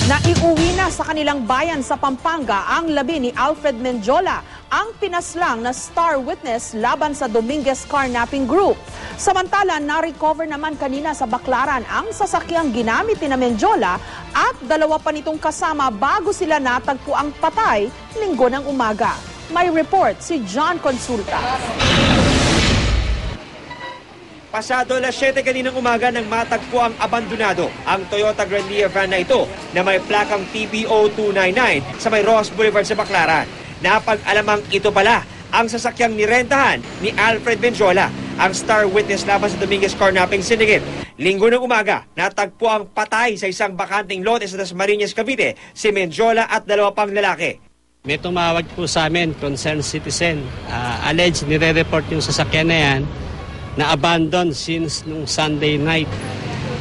Naiuwi na sa kanilang bayan sa Pampanga ang labi ni Alfred Menjola, ang pinaslang na star witness laban sa Dominguez Carnapping Group. Samantala, na-recover naman kanina sa Baclaran ang sasakyang ginamit ni Menjola at dalawa pa nitong kasama bago sila natagpo ang patay linggo ng umaga. May report si John Consulta. Pasado alas 7 kaninang umaga nang matagpo ang abandonado ang Toyota Grandia van na ito na may plakang TBO 299 sa may Ross Boulevard sa Baclaran. Napag-alamang ito pala ang sasakyang nirentahan ni Alfred Menjola, ang star witness laban sa Dominguez Carnapping Syndicate. Linggo ng umaga, natagpo ang patay sa isang bakanting lote sa Dasmariñas, Cavite, si Menjola at dalawa pang lalaki. May tumawag po sa amin, concerned citizen. Alleged, nire-report yung sasakyan na yan na abandoned since nung Sunday night.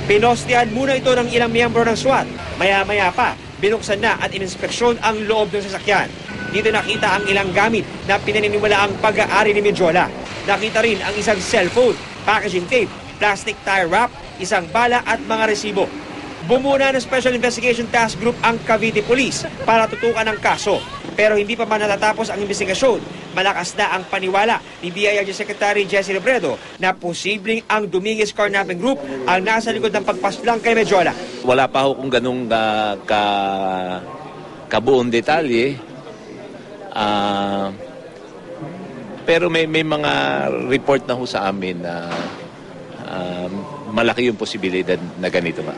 Pinostihan muna ito ng ilang miyembro ng SWAT. Maya-maya pa, binuksan na at ininspeksyon ang loob ng sasakyan. Dito nakita ang ilang gamit na pinaniniwala ang pag-aari ni Menjola. Nakita rin ang isang cellphone, packaging tape, plastic tire wrap, isang bala at mga resibo. Bumuna ng Special Investigation Task Group ang Cavite Police para tutukan ang kaso. Pero hindi pa man natatapos ang investigasyon. Malakas na ang paniwala ni DILG Secretary Jesse Robredo na posibleng ang Dominguez Carnapping Group ang nasa likod ng pagpaslang kay Menjola. Wala pa ho kung ganung kabuong detalye. Pero may mga report na ho sa amin na malaki yung posibilidad na ganito nga.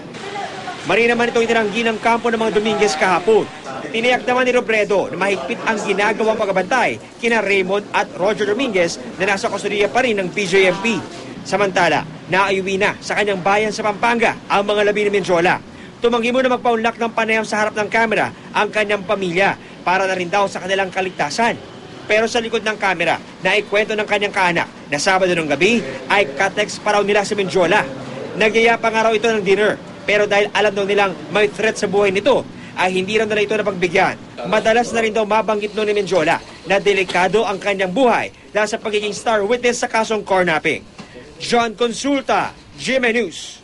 Mari naman itong itinanggi ng kampo ng mga Dominguez kahapon. Tiniyak naman ni Robredo na mahigpit ang ginagawang pagbabantay kina Raymond at Roger Dominguez na nasa kustudiya pa rin ng PJMP. Samantala, naayuwi na sa kanyang bayan sa Pampanga ang mga labi ni Menjola. Tumanggi muna magpaunlak ng panayam sa harap ng kamera ang kanyang pamilya para na rin daw sa kanilang kaligtasan. Pero sa likod ng kamera, naikwento ng kanyang kaanak na Sabado ng gabi ay katext pa raw nila si Menjola. Nagyaya pa nga raw ito ng dinner. Pero dahil alam daw nilang may threat sa buhay nito, ay hindi rin nila ito napagbigyan. Madalas na rin daw mabanggit noon ni Menjola na delikado ang kanyang buhay dahil sa pagiging star witness sa kasong carnapping. John Consulta, GMA News.